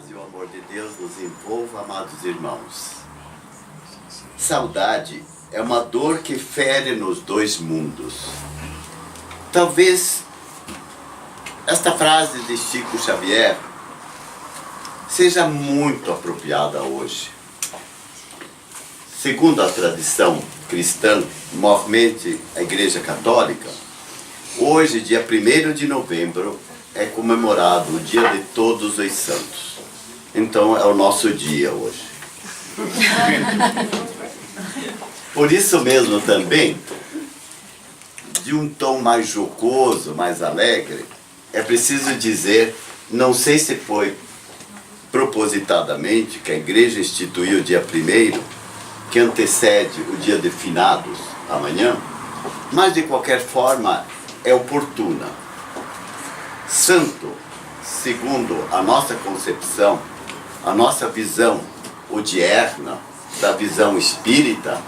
paz e o amor de Deus nos envolva, amados irmãos. Saudade é uma dor que fere nos dois mundos. Talvez esta frase de Chico Xavier seja muito apropriada hoje. Segundo a tradição cristã, maiormente a Igreja Católica, hoje, dia 1º de novembro, é comemorado o Dia de Todos os Santos. Então é o nosso dia hoje. Por isso mesmo também, de um tom mais jocoso, mais alegre, é preciso dizer, não sei se foi propositadamente que a Igreja instituiu o dia 1º, que antecede o dia de finados, amanhã, mas de qualquer forma é oportuna. Santo, segundo a nossa concepção, a nossa visão odierna, da visão espírita,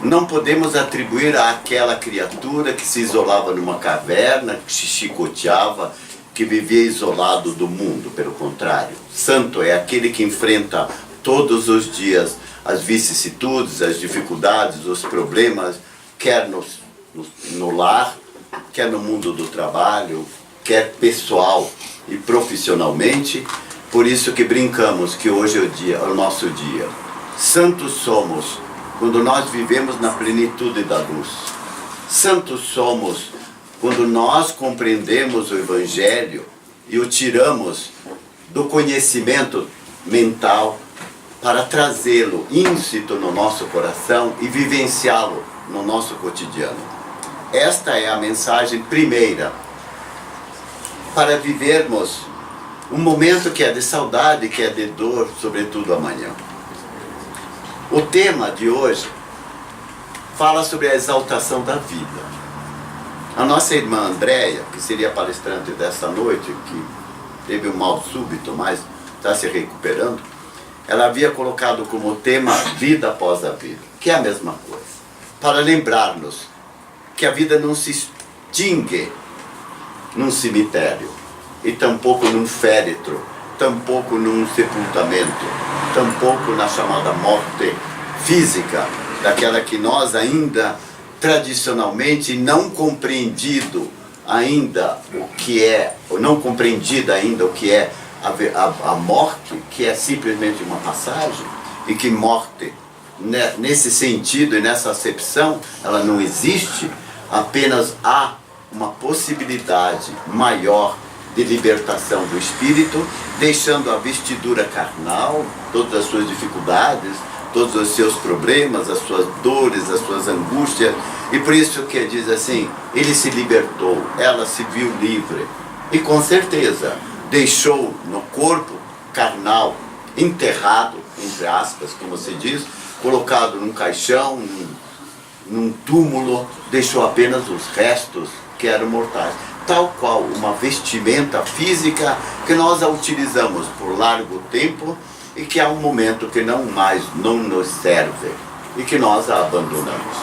não podemos atribuir àquela criatura que se isolava numa caverna, que se chicoteava, que vivia isolado do mundo. Pelo contrário, santo é aquele que enfrenta todos os dias as vicissitudes, as dificuldades, os problemas, quer no lar, quer no mundo do trabalho, quer pessoal e profissionalmente. Por isso que brincamos que hoje é o nosso dia. Santos somos quando nós vivemos na plenitude da luz. Santos somos quando nós compreendemos o Evangelho e o tiramos do conhecimento mental para trazê-lo íncito no nosso coração e vivenciá-lo no nosso cotidiano. Esta é a mensagem primeira para vivermos um momento que é de saudade, que é de dor, sobretudo amanhã. O tema de hoje fala sobre a exaltação da vida. A nossa irmã Andréia, que seria palestrante dessa noite, que teve um mal súbito, mas está se recuperando, ela havia colocado como tema vida após a vida, que é a mesma coisa, para lembrar-nos que a vida não se extingue num cemitério, e tampouco num féretro, tampouco num sepultamento, tampouco na chamada morte física, daquela que nós ainda, tradicionalmente, não compreendido ainda o que é, ou não compreendida ainda o que é a morte, que é simplesmente uma passagem, e que morte, nesse sentido e nessa acepção, ela não existe, apenas há uma possibilidade maior de libertação do espírito, deixando a vestidura carnal, todas as suas dificuldades, todos os seus problemas, as suas dores, as suas angústias, e por isso que diz assim, ele se libertou, ela se viu livre, e com certeza deixou no corpo carnal, enterrado, entre aspas, como se diz, colocado num caixão, num túmulo, deixou apenas os restos que eram mortais. Tal qual uma vestimenta física que nós a utilizamos por largo tempo e que há um momento que não nos serve e que nós a abandonamos.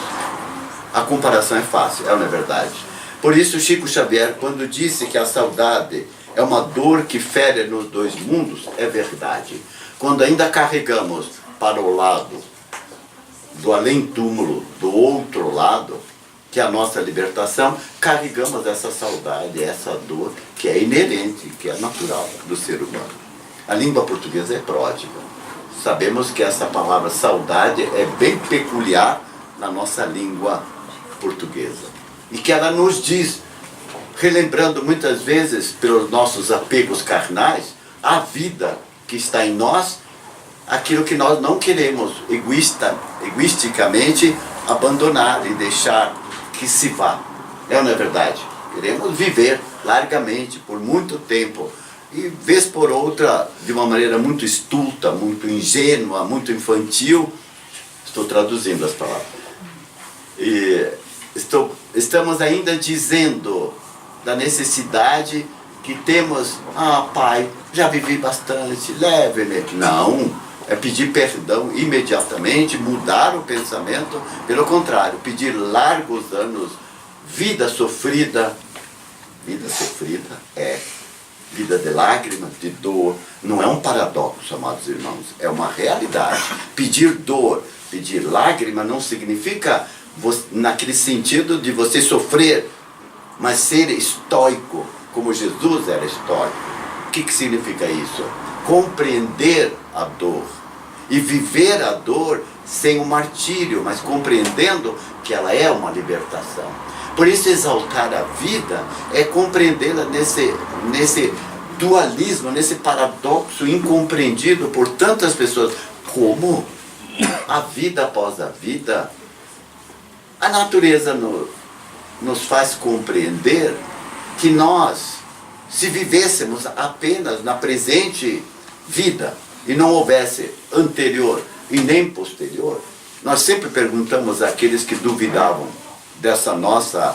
A comparação é fácil, não é verdade? Por isso Chico Xavier, quando disse que a saudade é uma dor que fere nos dois mundos, é verdade. Quando ainda carregamos para o lado do além-túmulo, do outro lado, que é a nossa libertação, carregamos essa saudade, essa dor que é inerente, que é natural do ser humano. A língua portuguesa é pródiga. Sabemos que essa palavra saudade é bem peculiar na nossa língua portuguesa. E que ela nos diz, relembrando muitas vezes pelos nossos apegos carnais, a vida que está em nós, aquilo que nós não queremos egoisticamente abandonar e deixar que se vá. Não é verdade? Queremos viver largamente, por muito tempo, e vez por outra, de uma maneira muito estulta, muito ingênua, muito infantil, estou traduzindo as palavras, e estamos ainda dizendo da necessidade que temos, pai, já vivi bastante, leve-me. Não, é pedir perdão imediatamente, mudar o pensamento, pelo contrário, pedir largos anos, vida sofrida é vida de lágrimas, de dor. Não é um paradoxo, amados irmãos, é uma realidade. Pedir dor, pedir lágrima não significa naquele sentido de você sofrer, mas ser estoico, como Jesus era estoico. O que significa isso? Compreender a dor e viver a dor sem o martírio, mas compreendendo que ela é uma libertação. Por isso, exaltar a vida é compreendê-la nesse dualismo, nesse paradoxo incompreendido por tantas pessoas. Como a vida após a vida, a natureza nos faz compreender que nós, se vivêssemos apenas na presente vida e não houvesse anterior e nem posterior, nós sempre perguntamos àqueles que duvidavam dessa nossa,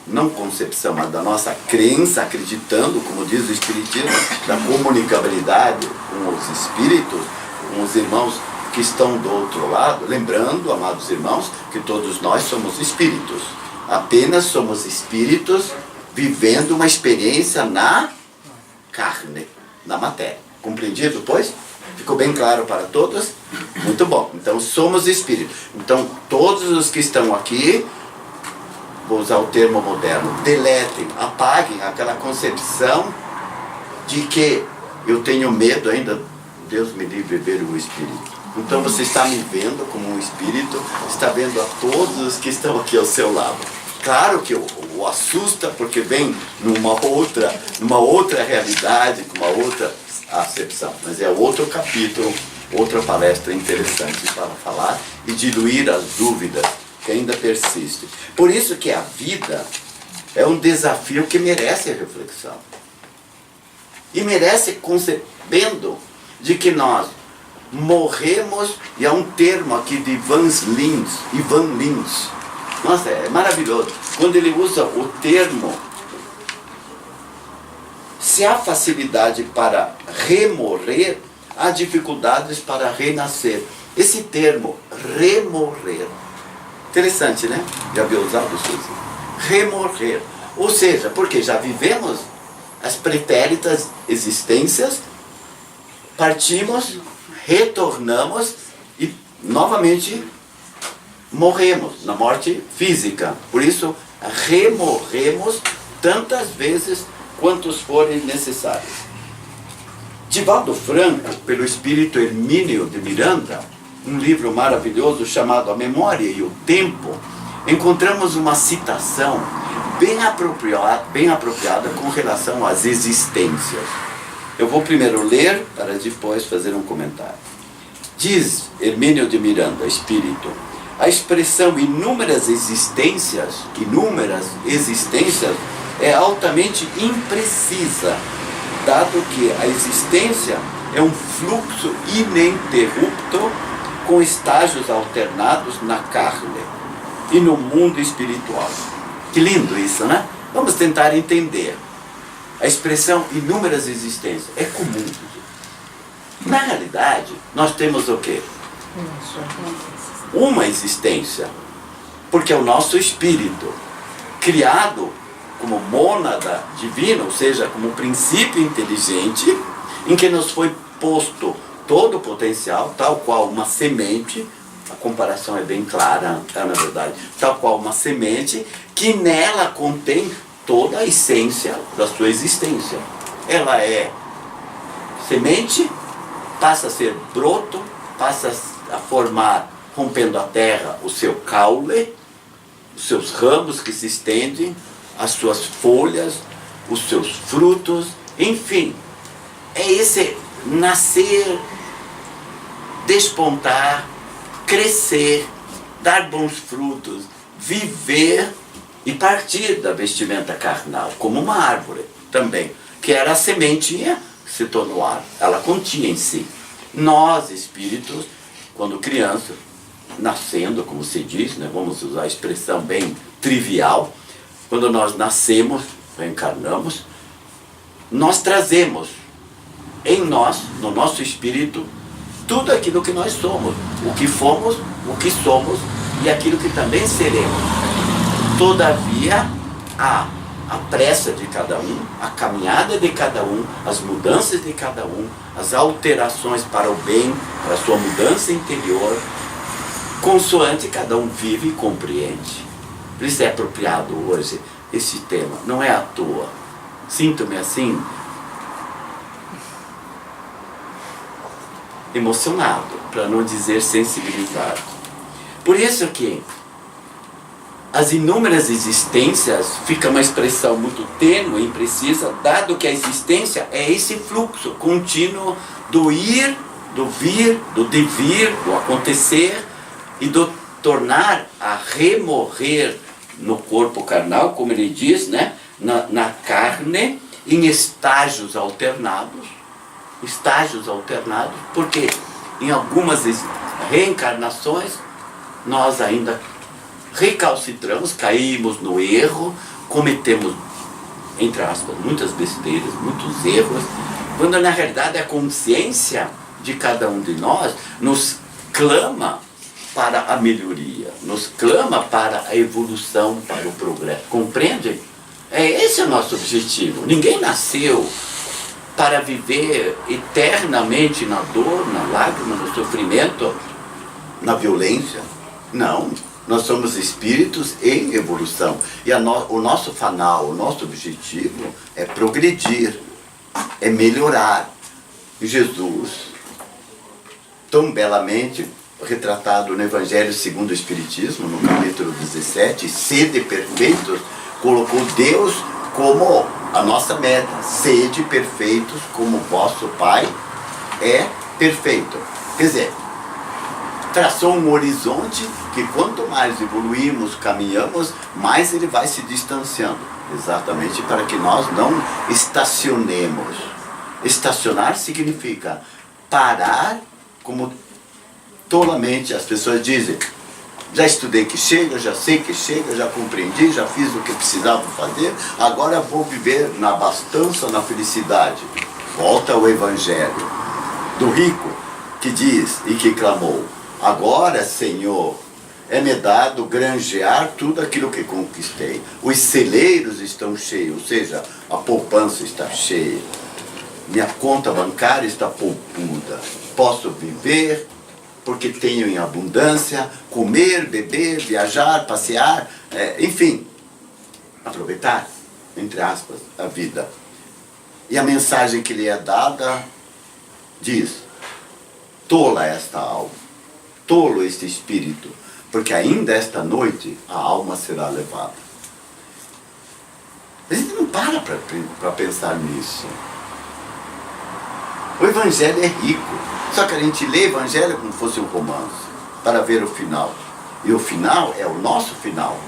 não concepção, mas da nossa crença, acreditando, como diz o Espiritismo, da comunicabilidade com os espíritos, com os irmãos que estão do outro lado, lembrando, amados irmãos, que todos nós somos espíritos, apenas somos espíritos vivendo uma experiência na carne, na matéria. Compreendido, pois? Ficou bem claro para todos? Muito bom. Então, somos espíritos. Então, todos os que estão aqui, vou usar o termo moderno, deletem, apaguem aquela concepção de que eu tenho medo ainda, Deus me livre de ver o espírito. Então, você está me vendo como um espírito, está vendo a todos os que estão aqui ao seu lado. Claro que o assusta, porque vem numa outra realidade, com uma outra acepção, mas é outro capítulo, outra palestra interessante para falar e diluir as dúvidas que ainda persistem. Por isso que a vida é um desafio que merece reflexão e merece concebendo de que nós morremos, e há um termo aqui de Ivan Lins, nossa, é maravilhoso, quando ele usa o termo, se há facilidade para remorrer, há dificuldades para renascer. Esse termo, remorrer, interessante, né? Já havia usado isso? Remorrer. Ou seja, porque já vivemos as pretéritas existências, partimos, retornamos e novamente morremos na morte física. Por isso, remorremos tantas vezes quantos forem necessários. Divaldo Franco, pelo espírito Hermínio de Miranda, um livro maravilhoso chamado A Memória e o Tempo, encontramos uma citação bem apropriada com relação às existências. Eu vou primeiro ler para depois fazer um comentário. Diz Hermínio de Miranda, espírito, a expressão inúmeras existências é altamente imprecisa, dado que a existência é um fluxo ininterrupto com estágios alternados na carne e no mundo espiritual. Que lindo isso, né? Vamos tentar entender. A expressão inúmeras existências é comum. Na realidade, nós temos o quê? Uma existência, porque é o nosso espírito, criado como mônada divina, ou seja, como princípio inteligente, em que nos foi posto todo o potencial, tal qual uma semente, a comparação é bem clara, na verdade, tal qual uma semente, que nela contém toda a essência da sua existência. Ela é semente, passa a ser broto, passa a formar, rompendo a terra, o seu caule, os seus ramos que se estendem, as suas folhas, os seus frutos, enfim, é esse nascer, despontar, crescer, dar bons frutos, viver e partir da vestimenta carnal, como uma árvore também, que era a sementinha que se tornou árvore, ela continha em si. Nós, espíritos, quando crianças, nascendo, como se diz, né, vamos usar a expressão bem trivial, quando nós nascemos, reencarnamos, nós trazemos em nós, no nosso espírito, tudo aquilo que nós somos, o que fomos, o que somos e aquilo que também seremos. Todavia, há a pressa de cada um, a caminhada de cada um, as mudanças de cada um, as alterações para o bem, para a sua mudança interior, consoante cada um vive e compreende. Por isso é apropriado hoje esse tema, não é à toa. Sinto-me assim, emocionado, para não dizer sensibilizado. Por isso que as inúmeras existências fica uma expressão muito tênue e imprecisa, dado que a existência é esse fluxo contínuo do ir, do vir, do devir, do acontecer e do tornar a remorrer no corpo carnal, como ele diz, né? na carne, em estágios alternados, porque em algumas reencarnações nós ainda recalcitramos, caímos no erro, cometemos, entre aspas, muitas besteiras, muitos erros, quando na realidade a consciência de cada um de nós nos clama para a melhoria, nos clama para a evolução, para o progresso. Compreende? Esse é o nosso objetivo. Ninguém nasceu para viver eternamente na dor, na lágrima, no sofrimento, na violência. Não. Nós somos espíritos em evolução. E o nosso fanal, o nosso objetivo é progredir, é melhorar. E Jesus, tão belamente retratado no Evangelho segundo o Espiritismo, no capítulo 17, sede perfeitos, colocou Deus como a nossa meta. Sede perfeitos como vosso Pai é perfeito. Quer dizer, traçou um horizonte que quanto mais evoluímos, caminhamos, mais ele vai se distanciando. Exatamente para que nós não estacionemos. Estacionar significa parar, como tolamente as pessoas dizem. Já estudei que chega, já sei que chega, já compreendi, já fiz o que precisava fazer, agora vou viver na abastança, na felicidade. Volta ao Evangelho do rico que diz e que clamou: agora, Senhor, é-me dado granjear tudo aquilo que conquistei. Os celeiros estão cheios, ou seja, a poupança está cheia. Minha conta bancária está poupuda. Posso viver porque tenho em abundância, comer, beber, viajar, passear, enfim, aproveitar, entre aspas, a vida. E a mensagem que lhe é dada diz: tola esta alma, tolo este espírito, porque ainda esta noite a alma será levada. A gente não para pensar nisso. O Evangelho é rico, só que a gente lê o Evangelho como se fosse um romance, para ver o final. E o final é o nosso final,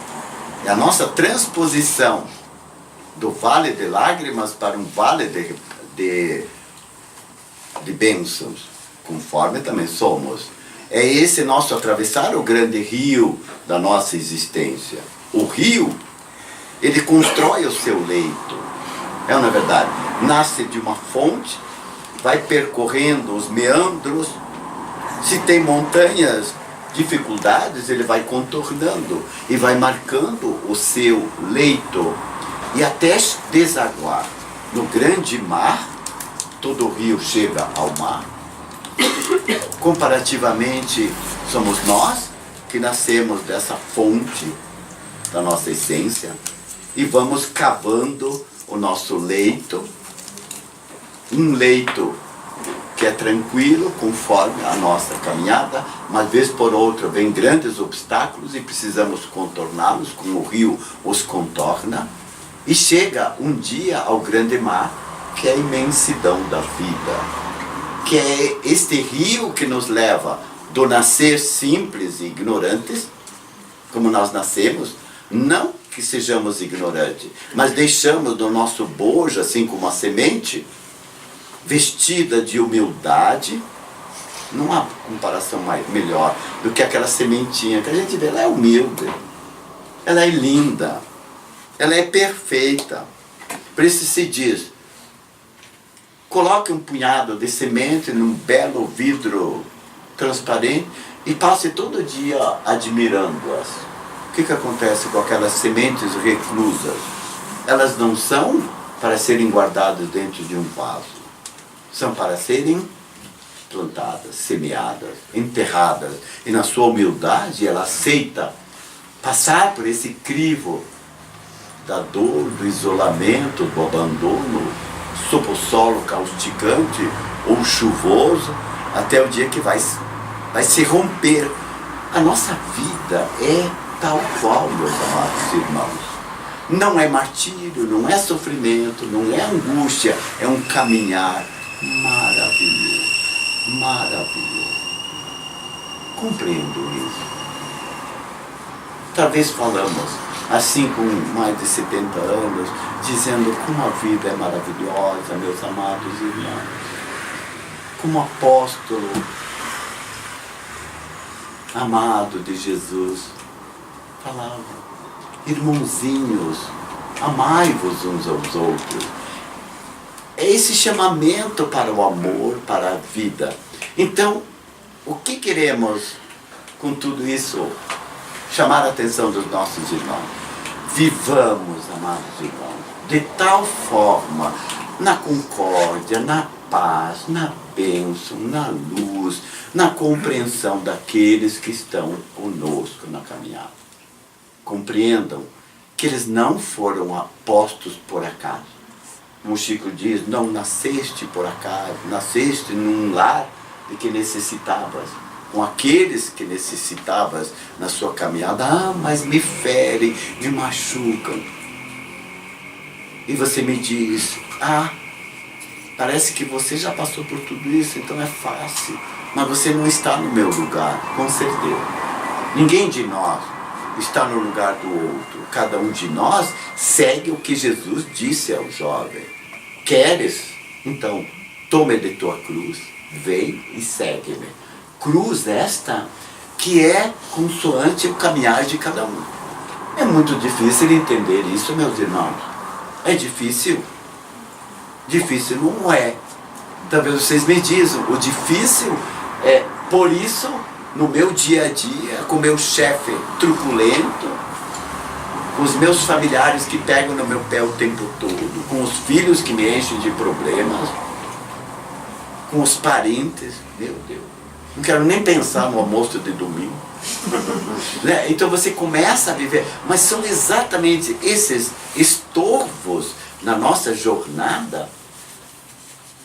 é a nossa transposição do vale de lágrimas para um vale de bênçãos, conforme também somos. É esse nosso atravessar o grande rio da nossa existência. O rio, ele constrói o seu leito. É ou não é verdade? Nasce de uma fonte, vai percorrendo os meandros. Se tem montanhas, dificuldades, ele vai contornando e vai marcando o seu leito. E até desaguar no grande mar, todo rio chega ao mar. Comparativamente, somos nós que nascemos dessa fonte da nossa essência e vamos cavando o nosso leito, um leito que é tranquilo conforme a nossa caminhada, mas vez por outra vem grandes obstáculos e precisamos contorná-los, como o rio os contorna, e chega um dia ao grande mar, que é a imensidão da vida, que é este rio que nos leva do nascer simples e ignorantes, como nós nascemos, não que sejamos ignorantes, mas deixamos do nosso bojo, assim como a semente, vestida de humildade. Não há comparação melhor do que aquela sementinha que a gente vê. Ela é humilde, ela é linda, ela é perfeita. Por isso se diz: coloque um punhado de semente num belo vidro transparente e passe todo dia admirando-as. O que acontece com aquelas sementes reclusas? elas não são para serem guardadas dentro de um vaso. São para serem plantadas, semeadas, enterradas. E na sua humildade ela aceita passar por esse crivo da dor, do isolamento, do abandono, sob o solo causticante ou chuvoso, até o dia que vai se romper. A nossa vida é tal qual, meus amados irmãos. Não é martírio, não é sofrimento, não é angústia, é um caminhar maravilhoso, maravilhoso. Compreendo isso. Talvez falamos assim com mais de 70 anos, dizendo como a vida é maravilhosa, meus amados irmãos. Como apóstolo amado de Jesus falava: irmãozinhos, amai-vos uns aos outros. É esse chamamento para o amor, para a vida. Então, o que queremos com tudo isso? Chamar a atenção dos nossos irmãos. Vivamos, amados irmãos, de tal forma, na concórdia, na paz, na bênção, na luz, na compreensão daqueles que estão conosco na caminhada. Compreendam que eles não foram apostos por acaso. Como Chico diz, não nasceste por acaso, nasceste num lar de que necessitavas, com aqueles que necessitavas na sua caminhada. Ah, mas me ferem, me machucam. E você me diz: ah, parece que você já passou por tudo isso, então é fácil. Mas você não está no meu lugar, com certeza. Ninguém de nós está no lugar do outro. Cada um de nós segue o que Jesus disse ao jovem. Queres? Então, tome de tua cruz, vem e segue-me. Cruz esta que é consoante o caminhar de cada um. É muito difícil entender isso, meus irmãos. É difícil? Difícil não é. Talvez vocês me dizem, o difícil é, por isso, no meu dia a dia, com meu chefe truculento, com os meus familiares que pegam no meu pé o tempo todo, com os filhos que me enchem de problemas, com os parentes, meu Deus, não quero nem pensar no almoço de domingo. Né? Então você começa a viver, mas são exatamente esses estorvos na nossa jornada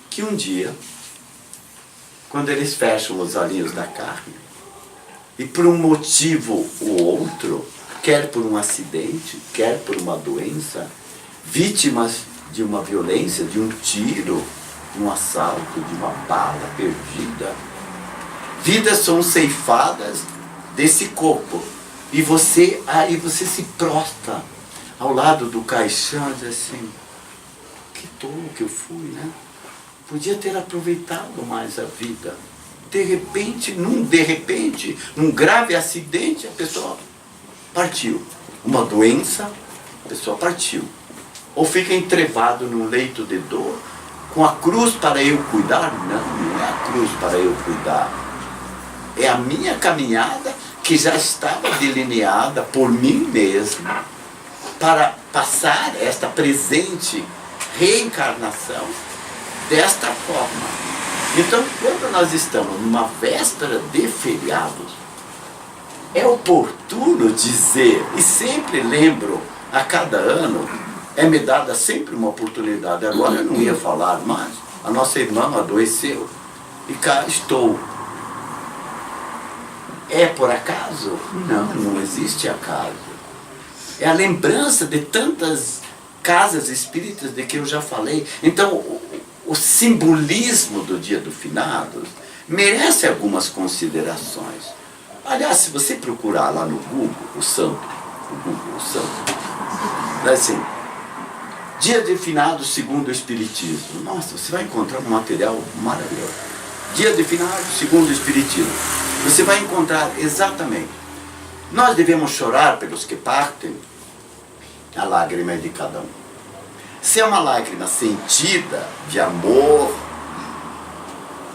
que um dia, quando eles fecham os olhinhos da carne, e por um motivo ou outro, quer por um acidente, quer por uma doença, vítimas de uma violência, de um tiro, de um assalto, de uma bala perdida, vidas são ceifadas desse corpo. E você se prostra ao lado do caixão e diz assim: que tolo que eu fui, né? Podia ter aproveitado mais a vida. De repente, num grave acidente, a pessoa partiu. Uma doença, a pessoa partiu. Ou fica entrevado num leito de dor, com a cruz para eu cuidar? Não é a cruz para eu cuidar. É a minha caminhada que já estava delineada por mim mesmo para passar esta presente reencarnação desta forma. Então, quando nós estamos numa véspera de feriados, é oportuno dizer, e sempre lembro, a cada ano, é me dada sempre uma oportunidade. Agora eu não ia falar mais, a nossa irmã adoeceu, e cá estou. É por acaso? Não existe acaso. É a lembrança de tantas casas espíritas de que eu já falei. Então, o simbolismo do dia do finados merece algumas considerações. Aliás, se você procurar lá no Google, o santo, assim, dia de finados segundo o Espiritismo. Nossa, você vai encontrar um material maravilhoso. Dia de finados segundo o Espiritismo. Você vai encontrar exatamente. Nós devemos chorar pelos que partem. A lágrima é de cada um. Se é uma lágrima sentida de amor,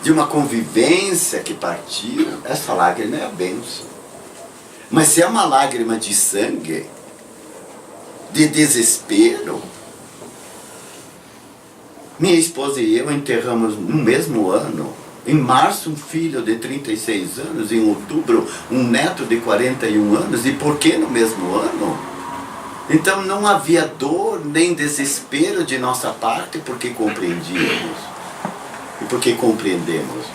de uma convivência que partiu, essa lágrima é a bênção. Mas se é uma lágrima de sangue, de desespero, Minha esposa e eu enterramos no mesmo ano. Em março, um filho de 36 anos. Em outubro, um neto de 41 anos. E por que no mesmo ano? Então não havia dor nem desespero de nossa parte, porque compreendíamos. E porque compreendemos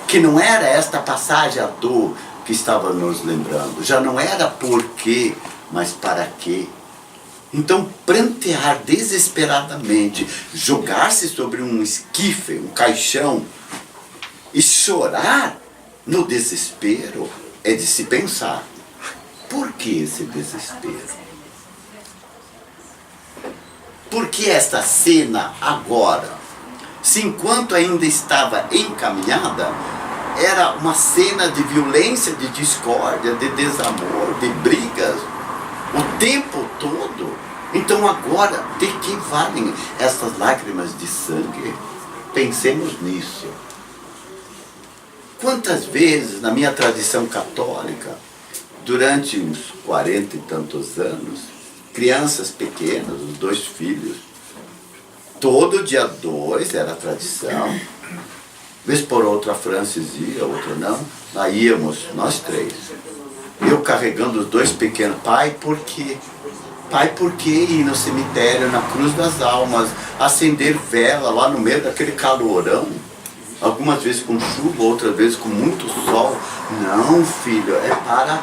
que não era esta passagem a dor que estava nos lembrando. Já não era por quê, mas para quê. Então, prantear desesperadamente, jogar-se sobre um esquife, um caixão, e chorar no desespero, é de se pensar. Por que esse desespero? Por que esta cena agora? Se enquanto ainda estava encaminhada, era uma cena de violência, de discórdia, de desamor, de brigas, o tempo todo. Então agora, de que valem essas lágrimas de sangue? Pensemos nisso. Quantas vezes na minha tradição católica, durante uns 40 e tantos anos, crianças pequenas, os 2 filhos, todo dia 2 era a tradição, vez por outra a Francis ia, outra não, aí íamos nós 3. Eu carregando os 2 pequenos, pai, por quê? Pai, por que ir no cemitério, na Cruz das Almas, acender vela lá no meio daquele calorão? Algumas vezes com chuva, outras vezes com muito sol. Não, filho, é para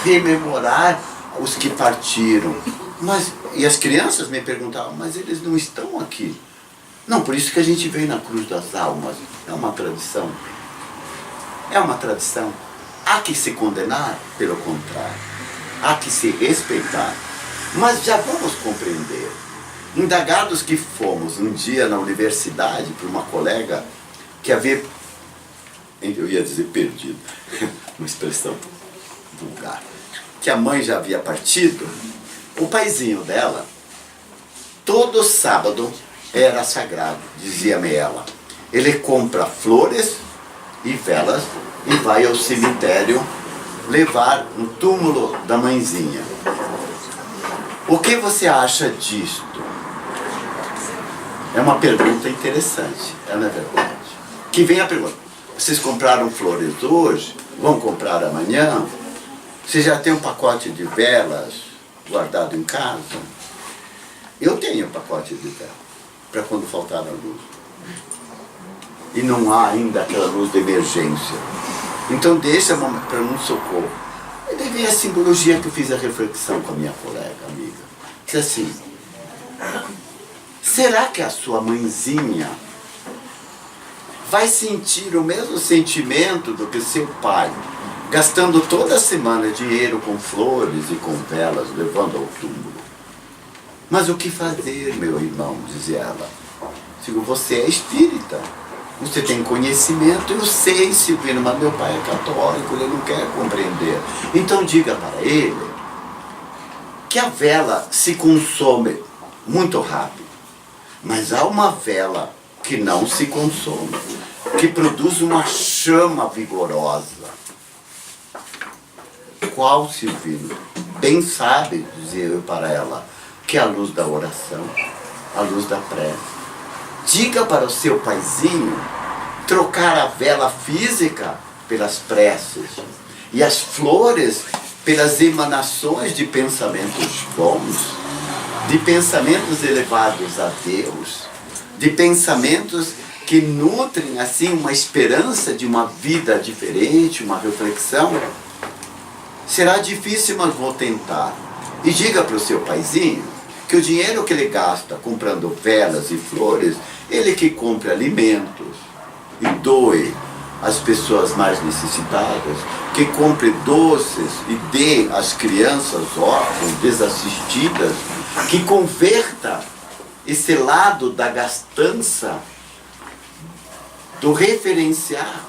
rememorar os que partiram. E as crianças me perguntavam, mas eles não estão aqui. Não, por isso que a gente vem na Cruz das Almas. É uma tradição. É uma tradição. Há que se condenar? Pelo contrário. Há que se respeitar. Mas já vamos compreender. Indagados que fomos um dia na universidade por uma colega que havia, eu ia dizer perdido, uma expressão vulgar, que a mãe já havia partido, o paizinho dela, todo sábado era sagrado, dizia-me ela. Ele compra flores e velas e vai ao cemitério levar no túmulo da mãezinha. O que você acha disto? É uma pergunta interessante, não é verdade? Que vem a pergunta, vocês compraram flores hoje? Vão comprar amanhã? Você já tem um pacote de velas guardado em casa? Eu tenho um pacote de velas, para quando faltar a luz. E não há ainda aquela luz de emergência. Então deixa para um socorro. E daí vem a simbologia que eu fiz a reflexão com a minha colega, amiga. Diz assim, será que a sua mãezinha vai sentir o mesmo sentimento do que seu pai, gastando toda semana dinheiro com flores e com velas, levando ao túmulo? Mas o que fazer, meu irmão, dizia ela. Digo, você é espírita, você tem conhecimento, eu sei, Silvino, mas meu pai é católico, ele não quer compreender. Então diga para ele que a vela se consome muito rápido, mas há uma vela que não se consome, que produz uma chama vigorosa. Qual, Silvino? Bem sabe, dizia eu para ela, que é a luz da oração, a luz da prece. Diga para o seu paizinho trocar a vela física pelas preces e as flores pelas emanações de pensamentos bons, de pensamentos elevados a Deus, de pensamentos que nutrem assim uma esperança de uma vida diferente, uma reflexão. Será difícil, mas vou tentar. E diga para o seu paizinho que o dinheiro que ele gasta comprando velas e flores, ele que compre alimentos e doe às pessoas mais necessitadas, que compre doces e dê às crianças órfãs, desassistidas, que converta esse lado da gastança, do referenciar,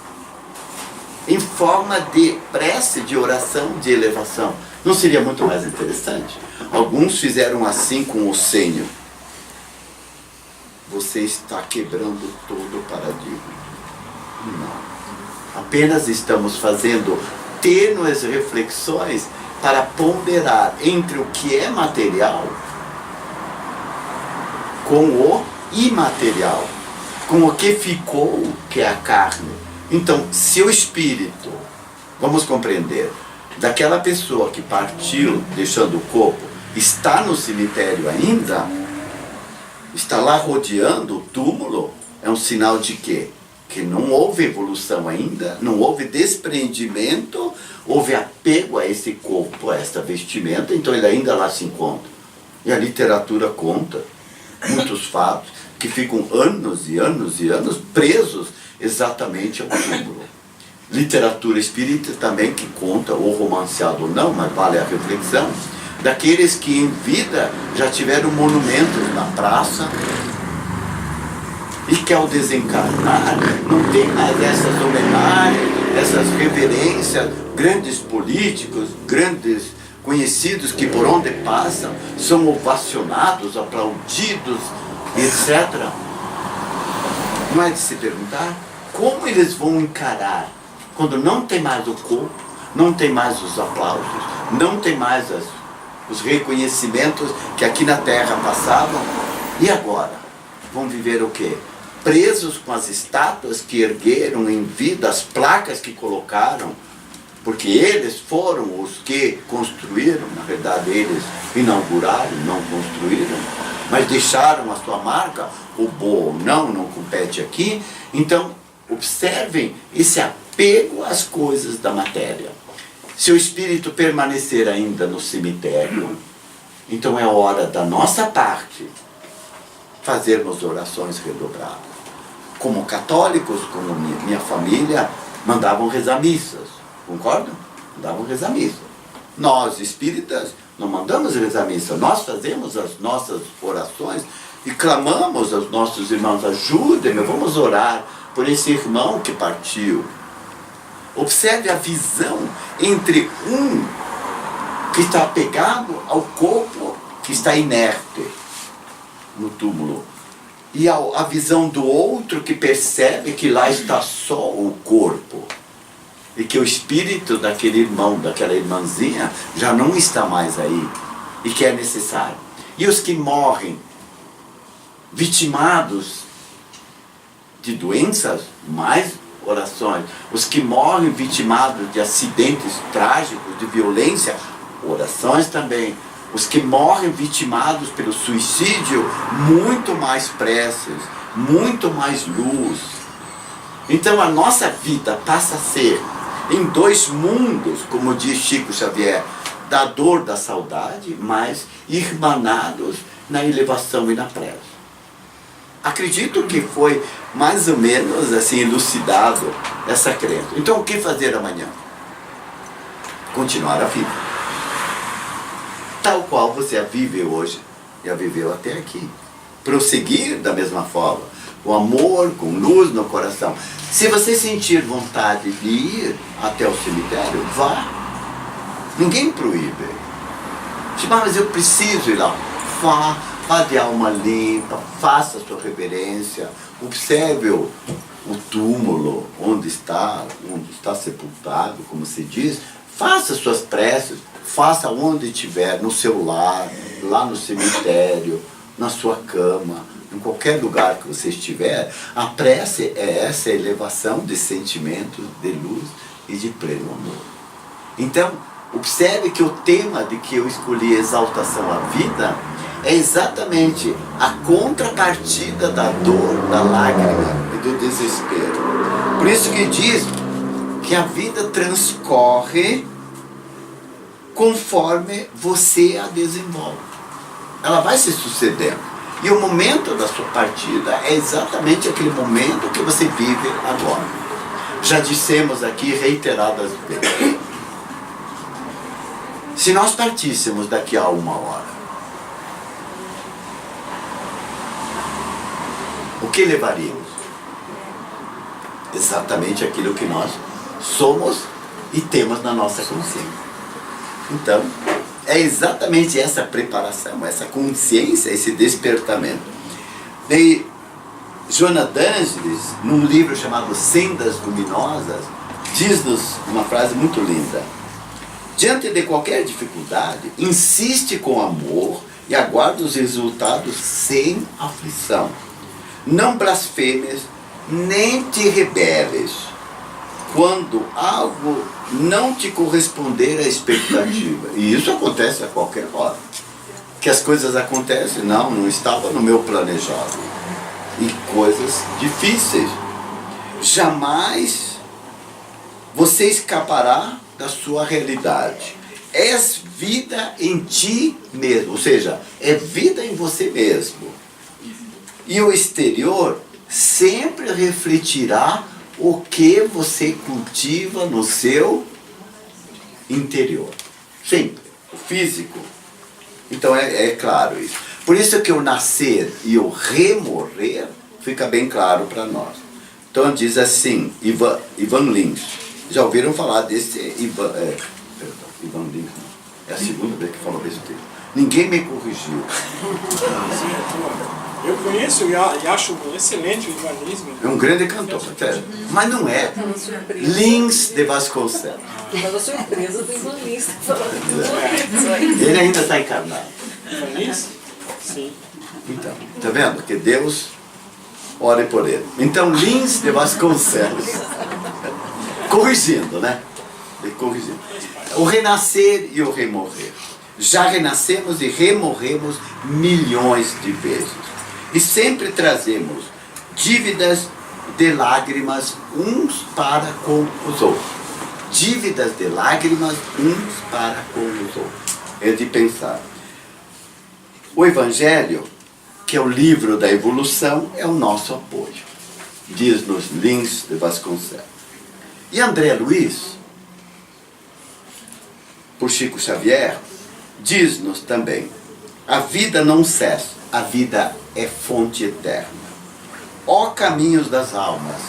em forma de prece, de oração, de elevação. Não seria muito mais interessante? Alguns fizeram assim com o senho. Você está quebrando todo o paradigma. Não. Apenas estamos fazendo tênues reflexões para ponderar entre o que é material com o imaterial, com o que ficou, que é a carne. Então, se o espírito, vamos compreender, daquela pessoa que partiu deixando o corpo, está no cemitério ainda, está lá rodeando o túmulo, é um sinal de quê? Que não houve evolução ainda, não houve desprendimento, houve apego a esse corpo, a esta vestimenta, então ele ainda lá se encontra. E a literatura conta muitos fatos que ficam anos e anos e anos presos exatamente ao túmulo. Literatura espírita também que conta, ou romanceado ou não, mas vale a reflexão, daqueles que em vida já tiveram monumentos na praça e que ao desencarnar não tem mais essas homenagens, essas reverências, grandes políticos, grandes conhecidos que por onde passam são ovacionados, aplaudidos, etc. Não é de se perguntar como eles vão encarar quando não tem mais o corpo, não tem mais os aplausos, não tem mais os reconhecimentos que aqui na Terra passavam. E agora? Vão viver o quê? Presos com as estátuas que ergueram em vida, as placas que colocaram, porque eles foram os que construíram, na verdade eles inauguraram, não construíram, mas deixaram a sua marca, o bom ou não compete aqui. Então, observem esse apego às coisas da matéria. Se o espírito permanecer ainda no cemitério, então é hora da nossa parte fazermos orações redobradas. Como católicos, como minha família, mandavam rezar missas. Concordam? Mandavam rezar missa. Nós, espíritas, não mandamos rezar missa. Nós fazemos as nossas orações e clamamos aos nossos irmãos, ajudem-me, vamos orar por esse irmão que partiu. Observe a visão entre um que está apegado ao corpo que está inerte no túmulo e a visão do outro que percebe que lá está só o corpo e que o espírito daquele irmão, daquela irmãzinha já não está mais aí e que é necessário. E os que morrem vitimados de doenças, mais orações. Os que morrem vitimados de acidentes trágicos, de violência, orações também. Os que morrem vitimados pelo suicídio, muito mais preces, muito mais luz. Então a nossa vida passa a ser em dois mundos, como diz Chico Xavier, da dor, da saudade, mas irmanados na elevação e na prece. Acredito que foi mais ou menos assim elucidado essa crença. Então o que fazer amanhã? Continuar a vida. Tal qual você a vive hoje e a viveu até aqui. Prosseguir da mesma forma, com amor, com luz no coração. Se você sentir vontade de ir até o cemitério, vá. Ninguém proíbe. Tipo, mas eu preciso ir lá. Vá. Vá de alma limpa, faça a sua reverência, observe o túmulo, onde está sepultado, como se diz, faça suas preces, faça onde estiver, no seu lar, lá no cemitério, na sua cama, em qualquer lugar que você estiver. A prece é essa elevação de sentimentos, de luz e de pleno amor. Então, observe que o tema de que eu escolhi, exaltação à vida, é exatamente a contrapartida da dor, da lágrima e do desespero. Por isso que diz que a vida transcorre conforme você a desenvolve. Ela vai se sucedendo. E o momento da sua partida é exatamente aquele momento que você vive agora. Já dissemos aqui reiteradas vezes. Se nós partíssemos daqui a 1 hora, o que levaríamos? Exatamente aquilo que nós somos e temos na nossa consciência. Então, é exatamente essa preparação, essa consciência, esse despertamento. E Joana d'Angelis, num livro chamado Sendas Luminosas, diz-nos uma frase muito linda. Diante de qualquer dificuldade, insiste com amor e aguarda os resultados sem aflição. Não blasfemes, nem te rebeles, quando algo não te corresponder à expectativa. E isso acontece a qualquer hora. Que as coisas acontecem, não estava no meu planejado. E coisas difíceis. Jamais você escapará da sua realidade. És vida em ti mesmo, ou seja, é vida em você mesmo. E o exterior sempre refletirá o que você cultiva no seu interior. Sempre. O físico. Então é claro isso. Por isso que o nascer e o remorrer fica bem claro para nós. Então diz assim, Ivan Lins. Já ouviram falar desse Ivan Lins? É a segunda vez que falo desse texto. Ninguém me corrigiu. Eu conheço e acho excelente o ivanismo. É um grande cantor, sério. Mas não é. Lins de Vasconcelos. Mas a surpresa do Ivan Lins falando. Ele ainda está encarnado. Ivan Lins? Sim. Então, tá vendo? Que Deus ore por ele. Então, Lins de Vasconcelos. Corrigindo, né? Corrigindo. O renascer e o remorrer. Já renascemos e remorremos milhões de vezes. E sempre trazemos dívidas de lágrimas uns para com os outros. Dívidas de lágrimas uns para com os outros. É de pensar. O Evangelho, que é o livro da evolução, é o nosso apoio. Diz-nos Lins de Vasconcelos. E André Luiz, por Chico Xavier, diz-nos também: a vida não cessa, a vida é fonte eterna. Ó caminhos das almas,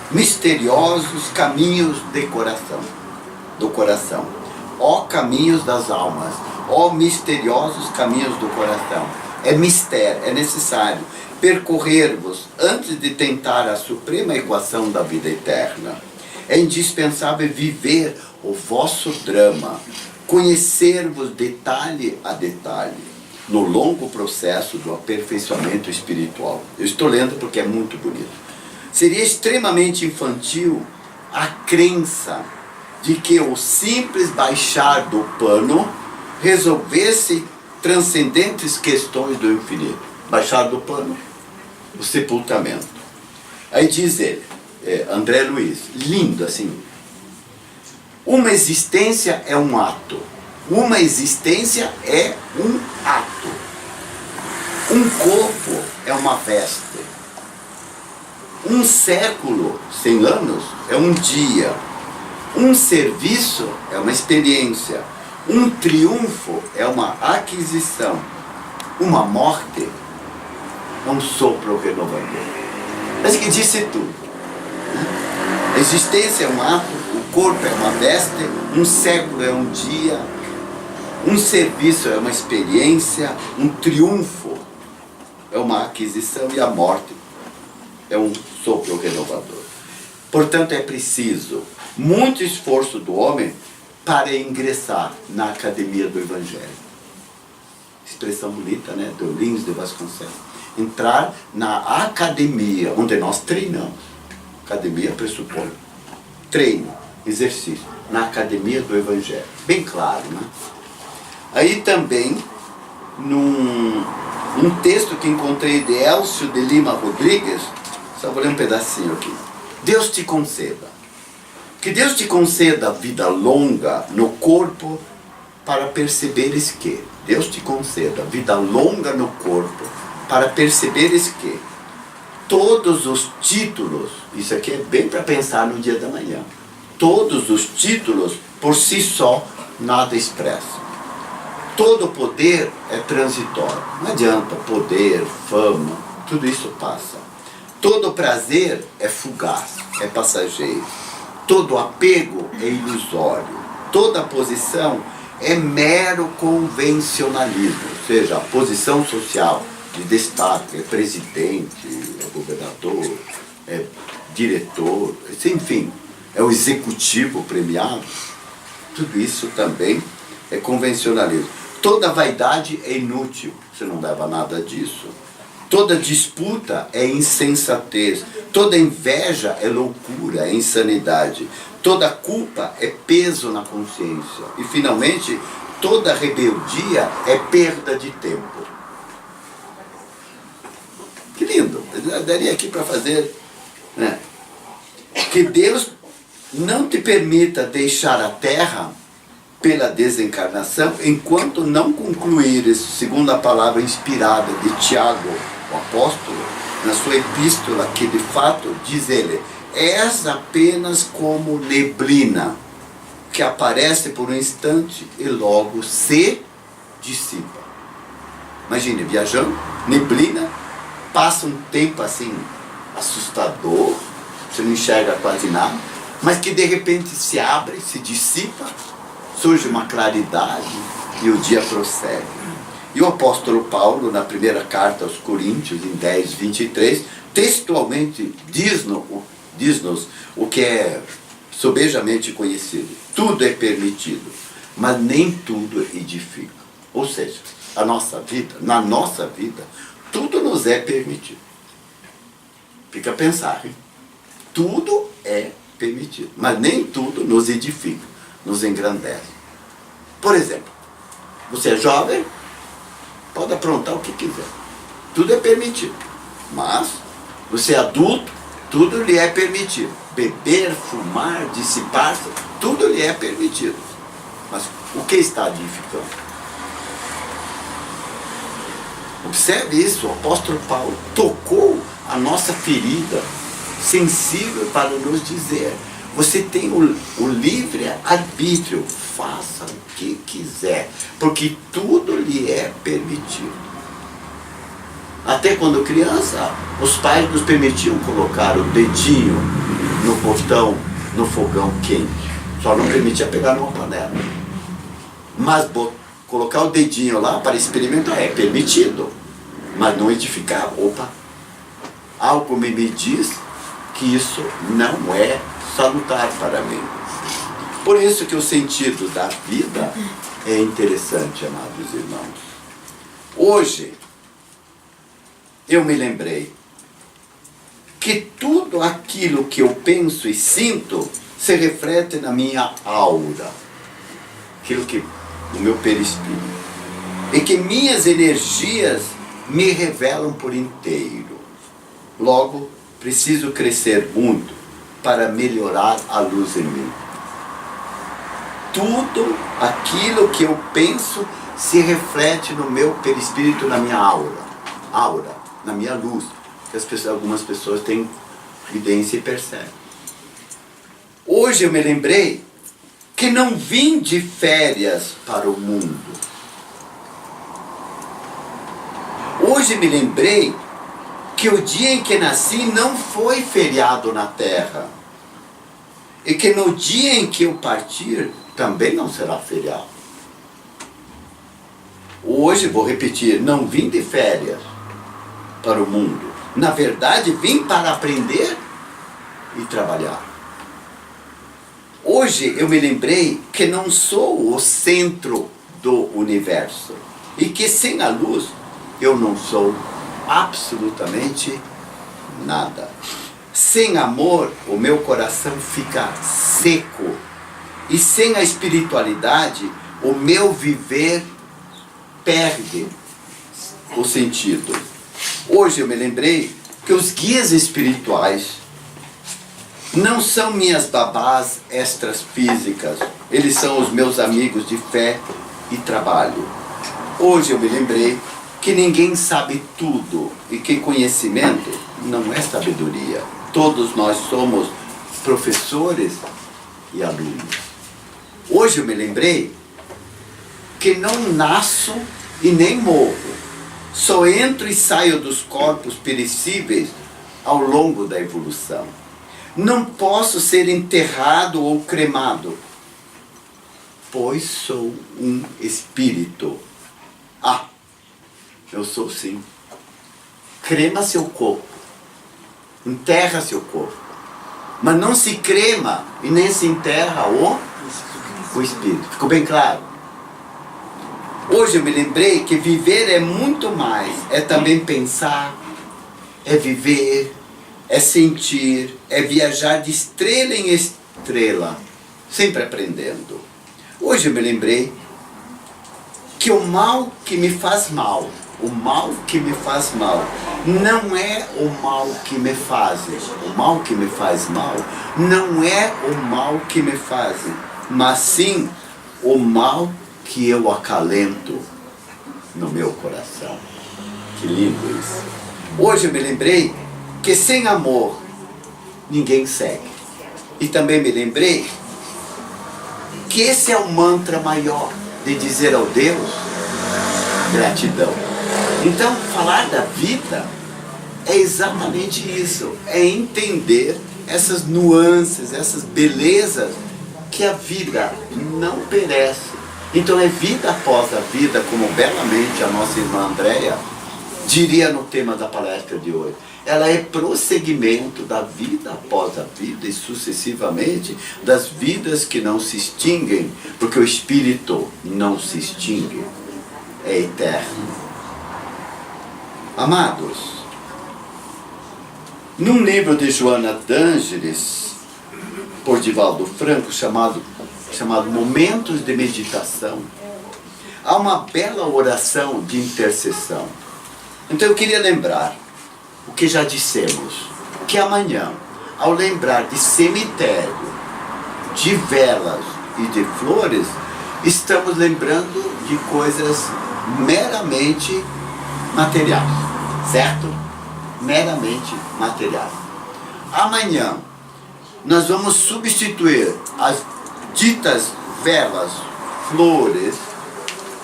misteriosos caminhos do coração. Ó caminhos das almas, ó misteriosos caminhos do coração. É mistério, é necessário percorrer-vos antes de tentar a suprema equação da vida eterna. É indispensável viver o vosso drama, conhecer-vos detalhe a detalhe, no longo processo do aperfeiçoamento espiritual. Eu estou lendo porque é muito bonito. Seria extremamente infantil a crença de que o simples baixar do pano resolvesse transcendentes questões do infinito. Baixar do pano, o sepultamento. Aí diz ele, André Luiz, lindo assim: uma existência é um ato. Uma existência é um ato. Um corpo é uma veste. Um século, 100 anos, é um dia. Um serviço é uma experiência. Um triunfo é uma aquisição. Uma morte é um sopro renovador. Mas que disse tudo. A existência é um ato, o corpo é uma veste, um século é um dia, um serviço é uma experiência, um triunfo é uma aquisição e a morte é um sopro renovador. Portanto, é preciso muito esforço do homem para ingressar na academia do Evangelho. Expressão bonita, né? Do Lins de Vasconcelos. Entrar na academia, onde nós treinamos. Academia pressupõe treino, exercício, na academia do Evangelho. Bem claro, né? Aí também, num texto que encontrei de Elcio de Lima Rodrigues, só vou ler um pedacinho aqui. Deus te conceda. Que Deus te conceda vida longa no corpo para perceberes que. Deus te conceda vida longa no corpo para perceberes que todos os títulos, isso aqui é bem para pensar no dia da manhã, todos os títulos por si só nada expressam. Todo poder é transitório. Não adianta poder, fama, tudo isso passa. Todo prazer é fugaz, é passageiro. Todo apego é ilusório. Toda posição é mero convencionalismo, ou seja, a posição social de destaque, é presidente, é governador, é diretor, enfim, é o executivo premiado. Tudo isso também é convencionalismo. Toda vaidade é inútil, você não leva nada disso. Toda disputa é insensatez. Toda inveja é loucura, é insanidade. Toda culpa é peso na consciência. E, finalmente, toda rebeldia é perda de tempo. Que lindo! Eu daria aqui para fazer, né? Que Deus não te permita deixar a terra pela desencarnação enquanto não concluires, segundo a palavra inspirada de Tiago, o apóstolo, na sua epístola, que de fato, diz ele, és apenas como neblina, que aparece por um instante e logo se dissipa. Imagine, viajando, neblina, passa um tempo assim, assustador, você não enxerga quase nada, mas que de repente se abre, se dissipa, surge uma claridade e o dia prossegue. E o apóstolo Paulo, na primeira carta aos Coríntios, em 10, 23, textualmente diz-nos o que é sobejamente conhecido. Tudo é permitido, mas nem tudo edifica. Ou seja, na nossa vida, tudo nos é permitido. Fica a pensar, hein? Tudo é permitido, mas nem tudo nos edifica, nos engrandece. Por exemplo, você é jovem, pode aprontar o que quiser. Tudo é permitido. Mas você é adulto, tudo lhe é permitido. Beber, fumar, dissipar-se, tudo lhe é permitido. Mas o que está edificando? Observe isso, o apóstolo Paulo tocou a nossa ferida sensível para nos dizer: você tem o livre arbítrio, faça o que quiser, porque tudo lhe é permitido. Até quando criança, os pais nos permitiam colocar o dedinho no botão, no fogão quente, só não permitia pegar numa panela. Mas colocar o dedinho lá para experimentar é permitido, mas não edificar. Opa, algo me diz que isso não é salutar para mim. Por isso que o sentido da vida é interessante, amados irmãos. Hoje, eu me lembrei que tudo aquilo que eu penso e sinto se reflete na minha aura, aquilo que no meu perispírito, e que minhas energias me revelam por inteiro. Logo, preciso crescer muito para melhorar a luz em mim. Tudo aquilo que eu penso se reflete no meu perispírito, na minha aura, na minha luz, que algumas pessoas têm evidência e percebem. Hoje eu me lembrei que não vim de férias para o mundo. Hoje me lembrei que o dia em que nasci não foi feriado na terra, e que no dia em que eu partir também não será feriado. Hoje, vou repetir, não vim de férias para o mundo. Na verdade, vim para aprender e trabalhar. Hoje eu me lembrei que não sou o centro do universo, e que sem a luz eu não sou absolutamente nada. Sem amor, o meu coração fica seco. E sem a espiritualidade, o meu viver perde o sentido. Hoje eu me lembrei que os guias espirituais não são minhas babás extras físicas. Eles são os meus amigos de fé e trabalho. Hoje eu me lembrei que ninguém sabe tudo e que conhecimento não é sabedoria. Todos nós somos professores e alunos. Hoje eu me lembrei que não nasço e nem morro. Só entro e saio dos corpos perecíveis ao longo da evolução. Não posso ser enterrado ou cremado, pois sou um espírito. Ah, eu sou sim. Crema seu corpo, enterra seu corpo, mas não se crema e nem se enterra o espírito. Ficou bem claro? Hoje eu me lembrei que viver é muito mais, é também pensar, é viver, é sentir, é viajar de estrela em estrela, sempre aprendendo. Hoje eu me lembrei que o mal que me faz mal, o mal que me faz mal, não é o mal que me fazem. O mal que me faz mal não é o mal que me fazem, mas sim o mal que eu acalento no meu coração. Que lindo isso. Hoje eu me lembrei que sem amor ninguém segue. E também me lembrei que esse é o mantra maior de dizer ao Deus gratidão. Então, falar da vida é exatamente isso, é entender essas nuances, essas belezas que a vida não perece. Então é vida após a vida, como belamente a nossa irmã Andréia diria no tema da palestra de hoje. Ela é prosseguimento da vida após a vida e sucessivamente das vidas que não se extinguem, porque o Espírito não se extingue, é eterno. Amados, num livro de Joana d'Ângeles, por Divaldo Franco, chamado Momentos de Meditação, há uma bela oração de intercessão. Então eu queria lembrar o que já dissemos, que amanhã, ao lembrar de cemitério, de velas e de flores, estamos lembrando de coisas meramente materiais, certo? Meramente materiais. Amanhã nós vamos substituir as ditas velas, flores,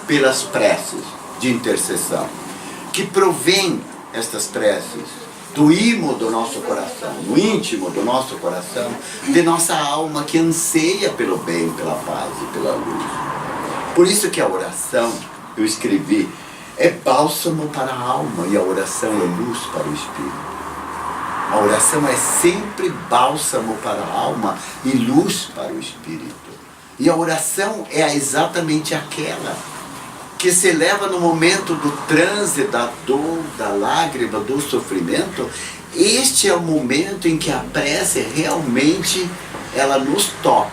pelas preces de intercessão, que provém estas preces do imo do nosso coração, no íntimo do nosso coração, de nossa alma que anseia pelo bem, pela paz e pela luz. Por isso que a oração, eu escrevi, é bálsamo para a alma e a oração é luz para o espírito. A oração é sempre bálsamo para a alma e luz para o espírito. E a oração é exatamente aquela que se eleva no momento do transe, da dor, da lágrima, do sofrimento. Este é o momento em que a prece realmente ela nos toca,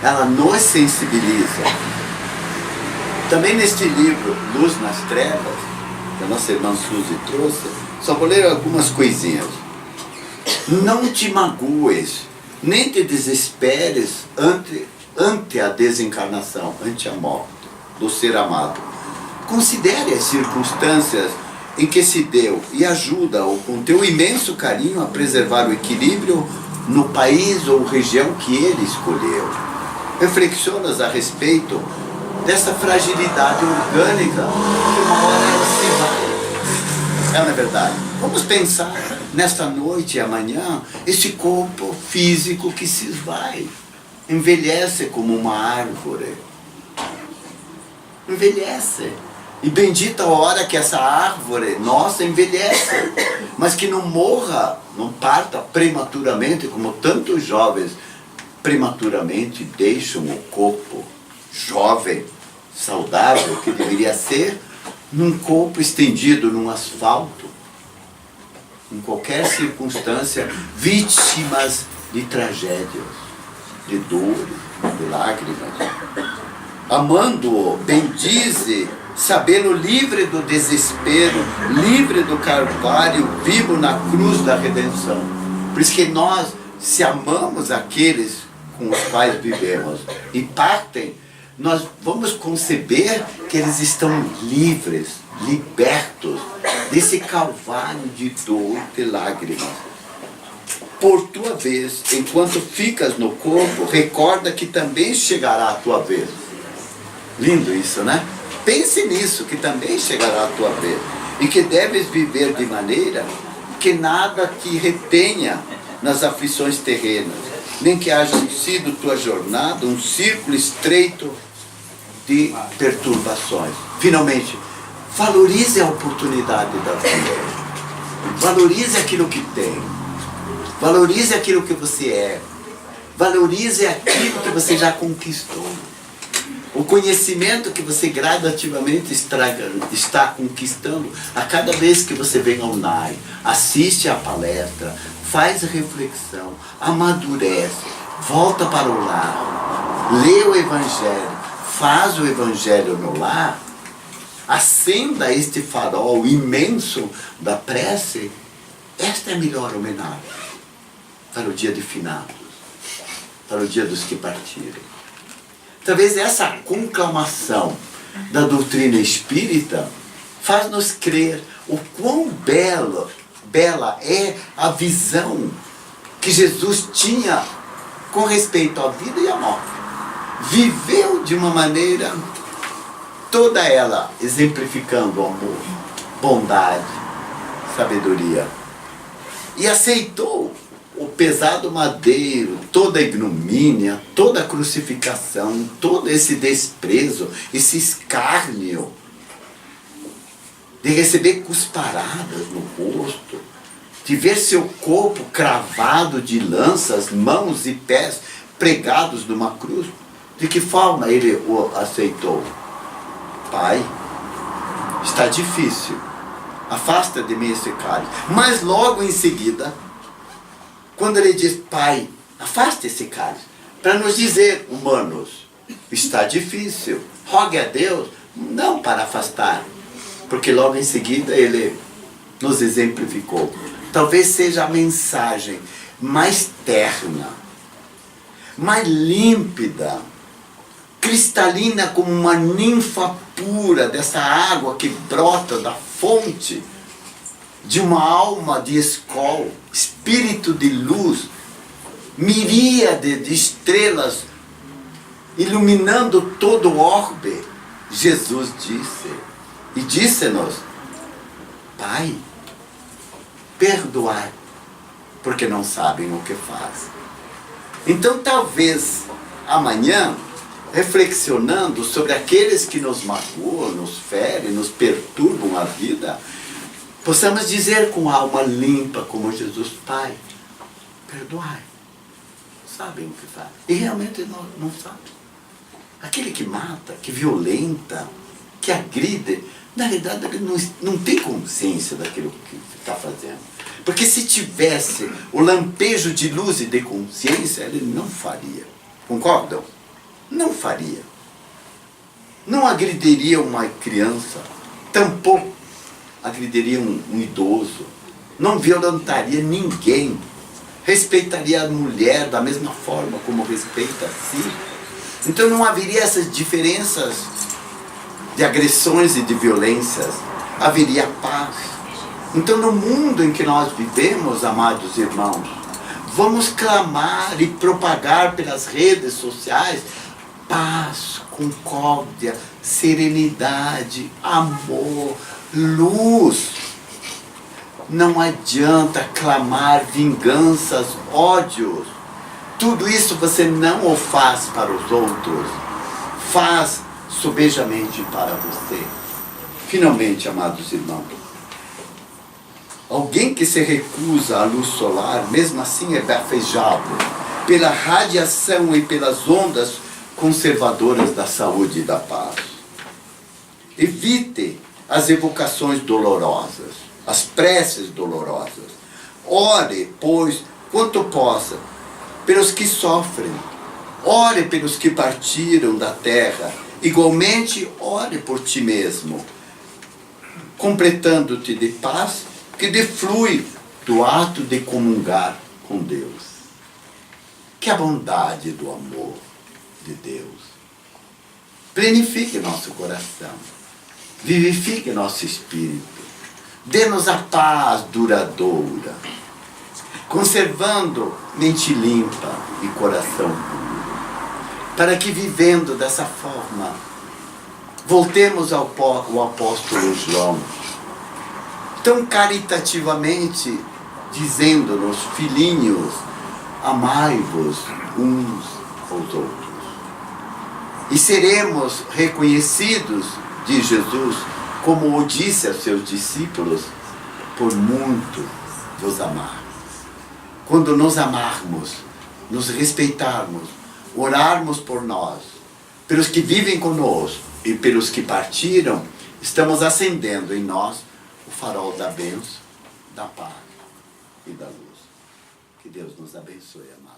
ela nos sensibiliza. Também neste livro, Luz nas Trevas, que a nossa irmã Suzy trouxe, só vou ler algumas coisinhas. Não te magoes, nem te desesperes ante a desencarnação, ante a morte do ser amado. Considere as circunstâncias em que se deu e ajuda-o com teu imenso carinho a preservar o equilíbrio no país ou região que ele escolheu. Reflexionas a respeito dessa fragilidade orgânica que uma hora ela se vai. Não é verdade? Vamos pensar nesta noite e amanhã esse corpo físico que se esvai, envelhece como uma árvore. Envelhece. E bendita a hora que essa árvore nossa envelhece, mas que não morra, não parta prematuramente, como tantos jovens prematuramente deixam o corpo jovem, saudável, que deveria ser, num corpo estendido num asfalto, em qualquer circunstância, vítimas de tragédias, de dores, de lágrimas. Amando-o, bendize, sabê-lo livre do desespero, livre do Calvário, vivo na cruz da redenção. Por isso que nós, se amamos aqueles com os quais vivemos e partem, nós vamos conceber que eles estão livres, libertos desse calvário de dor e lágrimas. Por tua vez, enquanto ficas no corpo, recorda que também chegará a tua vez. Lindo isso, né? Pense nisso, que também chegará a tua vez. E que deves viver de maneira que nada te retenha nas aflições terrenas, nem que haja sido tua jornada um círculo estreito de perturbações. Finalmente, valorize a oportunidade da vida. Valorize aquilo que tem. Valorize aquilo que você é. Valorize aquilo que você já conquistou. O conhecimento que você gradativamente está conquistando a cada vez que você vem ao NAI, assiste à palestra, faz reflexão, amadurece, volta para o lar, lê o Evangelho, faz o Evangelho no lar, acenda este farol imenso da prece. Esta é a melhor homenagem para o dia de finados, para o dia dos que partiram. Talvez essa conclamação da doutrina espírita faz-nos crer o quão bela é a visão que Jesus tinha com respeito à vida e à morte. Viveu de uma maneira, toda ela exemplificando amor, bondade, sabedoria. E aceitou o pesado madeiro, toda a ignomínia, toda a crucificação, todo esse desprezo, esse escárnio de receber cusparadas no rosto, de ver seu corpo cravado de lanças, mãos e pés pregados numa cruz. De que forma ele o aceitou? Pai, está difícil, afasta de mim esse cálice. Mas logo em seguida, quando ele diz, Pai, afasta esse cálice, para nos dizer, humanos, está difícil, rogue a Deus, não para afastar, porque logo em seguida ele nos exemplificou. Talvez seja a mensagem mais terna, mais límpida, cristalina como uma ninfa pura dessa água que brota da fonte de uma alma de escol, espírito de luz, miríade de estrelas iluminando todo o orbe. Jesus disse, e disse-nos, Pai, perdoai, porque não sabem o que fazem. Então talvez amanhã, reflexionando sobre aqueles que nos magoam, nos ferem, nos perturbam a vida, possamos dizer com alma limpa, como Jesus, Pai, perdoai. Sabem o que faz. E realmente não sabem. Aquele que mata, que violenta, que agride, na realidade ele não tem consciência daquilo que está fazendo. Porque se tivesse o lampejo de luz e de consciência, ele não faria. Concordam? Não faria. Não agrediria uma criança, tampouco agrediria um idoso, não violentaria ninguém, respeitaria a mulher da mesma forma como respeita a si. Então não haveria essas diferenças de agressões e de violências, haveria paz. Então no mundo em que nós vivemos, amados irmãos, vamos clamar e propagar pelas redes sociais paz, concórdia, serenidade, amor, luz. Não adianta clamar vinganças, ódios. Tudo isso você não o faz para os outros. Faz sobejamente para você. Finalmente, amados irmãos, alguém que se recusa à luz solar, mesmo assim é bafejado pela radiação e pelas ondas conservadoras da saúde e da paz. Evite as evocações dolorosas, as preces dolorosas. Ore, pois, quanto possa, pelos que sofrem. Ore pelos que partiram da terra. Igualmente, ore por ti mesmo, completando-te de paz que deflui do ato de comungar com Deus. Que a bondade do amor de Deus plenifique nosso coração, vivifique nosso espírito, dê-nos a paz duradoura, conservando mente limpa e coração puro, para que vivendo dessa forma, voltemos ao apóstolo João, tão caritativamente dizendo-nos, filhinhos, amai-vos uns aos outros. E seremos reconhecidos de Jesus, como o disse aos seus discípulos, por muito vos amar. Quando nos amarmos, nos respeitarmos, orarmos por nós, pelos que vivem conosco e pelos que partiram, estamos acendendo em nós o farol da bênção, da paz e da luz. Que Deus nos abençoe, amados.